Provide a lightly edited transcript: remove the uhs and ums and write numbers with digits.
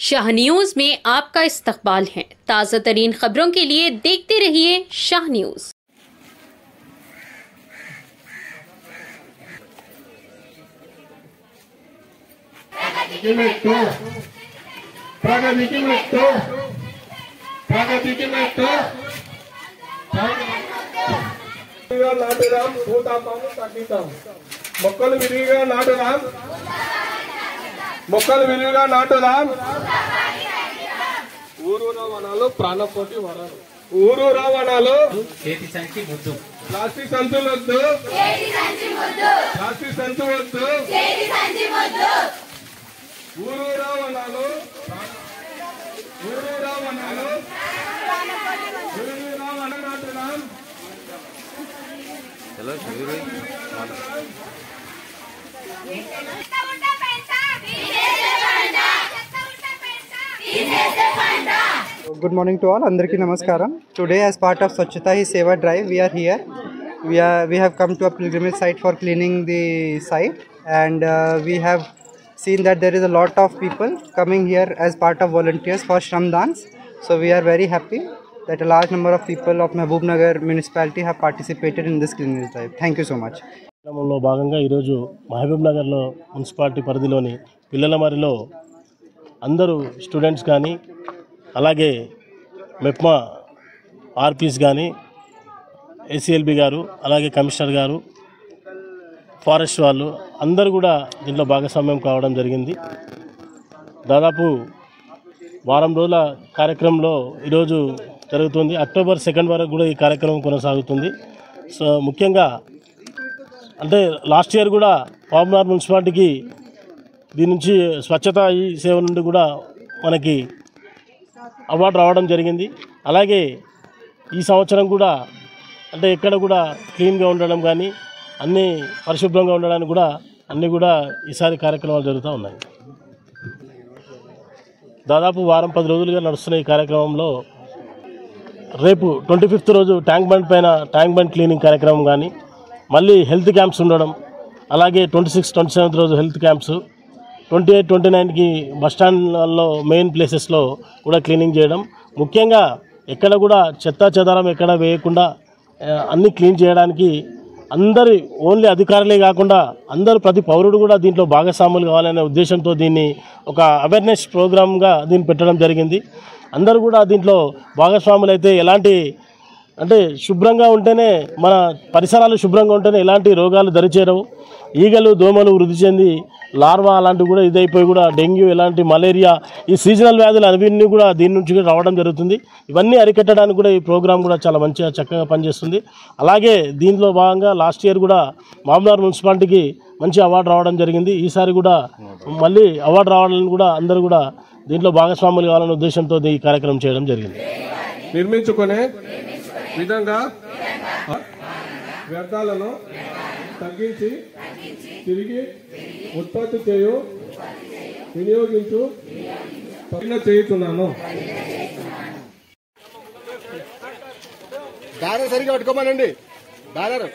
Shah news में आपका इस्तकबाल है। ताज़ा तरीन खबरों के लिए देखते रहिए शाह न्यूज। నాటుదాం భూతాపాన్ని తగ్గిద్దాం మొక్కలు విరివిగా నాటుదాం ఊరూరా వనాలు ప్రాణపోటి వరాలు ఊరూరా వనాలు చేతి సంచి ముద్దు ప్లాస్టిక్ సంచులు వద్దు ప్లాస్టిక్ సంచు వద్దు ఊరూరా వనాలు ఊరూరా వనాలు ఊరూరా వన నాటుదాం चलो शुरू भाई Good morning to all. Andarki namaskaram. Today, as part of Swachhata Hi Seva drive, we are here. We have come to a pilgrimage site for cleaning the site, and we have seen that there is a lot of people coming here as part of volunteers for Shram Dance. So we are very happy that a large number of people of Mahbubnagar municipality have participated in this cleaning drive. Thank you so much. కార్యక్రమంలో భాగంగా ఈరోజు మహబూబ్నగర్లో municipality పరిధిలోని పిల్లలమరిలో అందరూ students కానీ అలాగే MEPMA RPs కానీ ఏసీఎల్బీ గారు అలాగే కమిషనర్ గారు ఫారెస్ట్ వాళ్ళు అందరూ కూడా దీంట్లో భాగస్వామ్యం కావడం జరిగింది. దాదాపు వారం రోజుల కార్యక్రమంలో ఈరోజు జరుగుతుంది. అక్టోబర్ 2 వరకు కూడా ఈ కార్యక్రమం కొనసాగుతుంది. సో ముఖ్యంగా అంటే లాస్ట్ ఇయర్ కూడా మహబూబ్నగర్ మున్సిపాలిటీకి దీని నుంచి స్వచ్ఛత ఈ సేవ నుండి కూడా మనకి అవార్డు రావడం జరిగింది. అలాగే ఈ సంవత్సరం కూడా అంటే ఎక్కడ కూడా క్లీన్గా ఉండడం కానీ అన్నీ పరిశుభ్రంగా ఉండడానికి కూడా అన్నీ కూడా ఈసారి కార్యక్రమాలు జరుగుతూ ఉన్నాయి. దాదాపు వారం 10 రోజులుగా నడుస్తున్న ఈ కార్యక్రమంలో రేపు 25th రోజు ట్యాంక్ బండ్ పైన ట్యాంక్ బండ్ క్లీనింగ్ కార్యక్రమం కానీ మళ్ళీ హెల్త్ క్యాంప్స్ ఉండడం, అలాగే 26, 27th రోజు హెల్త్ క్యాంప్స్, 28, 29కి బస్టాండ్లలో మెయిన్ ప్లేసెస్లో కూడా క్లీనింగ్ చేయడం. ముఖ్యంగా ఎక్కడ కూడా చెత్త చెదారం ఎక్కడ వేయకుండా అన్నీ క్లీన్ చేయడానికి అందరి ఓన్లీ అధికారులే కాకుండా అందరూ ప్రతి పౌరుడు కూడా దీంట్లో భాగస్వాములు కావాలనే ఉద్దేశంతో దీన్ని ఒక అవేర్నెస్ ప్రోగ్రామ్గా దీన్ని పెట్టడం జరిగింది. అందరూ కూడా దీంట్లో భాగస్వాములు అయితే ఎలాంటి అంటే శుభ్రంగా ఉంటేనే మన పరిసరాలు శుభ్రంగా ఉంటేనే ఎలాంటి రోగాలు దరిచేరవు. ఈగలు దోమలు వృద్ధి చెంది లార్వా అలాంటివి కూడా ఇదైపోయి కూడా డెంగ్యూ ఎలాంటి మలేరియా ఈ సీజనల్ వ్యాధులు అవన్నీ కూడా దీని నుంచి కూడా రావడం జరుగుతుంది. ఇవన్నీ అరికట్టడానికి కూడా ఈ ప్రోగ్రాం కూడా చాలా మంచిగా చక్కగా పనిచేస్తుంది. అలాగే దీంట్లో భాగంగా లాస్ట్ ఇయర్ కూడా మహబూబ్నగర్ మున్సిపాలిటీకి మంచి అవార్డు రావడం జరిగింది. ఈసారి కూడా మళ్ళీ అవార్డు రావాలని కూడా అందరూ కూడా దీంట్లో భాగస్వాములు కావాలనే ఉద్దేశంతో ఈ కార్యక్రమం చేయడం జరిగింది. నిర్మించుకునే విధంగా వ్యర్థాలను తగ్గించి తిరిగి ఉత్పత్తి చేయు వినియోగించు ప్రతిజ్ఞ చేస్తున్నాను. బ్యానర్ సరిగా పట్టుకోమనండి. బ్యానర్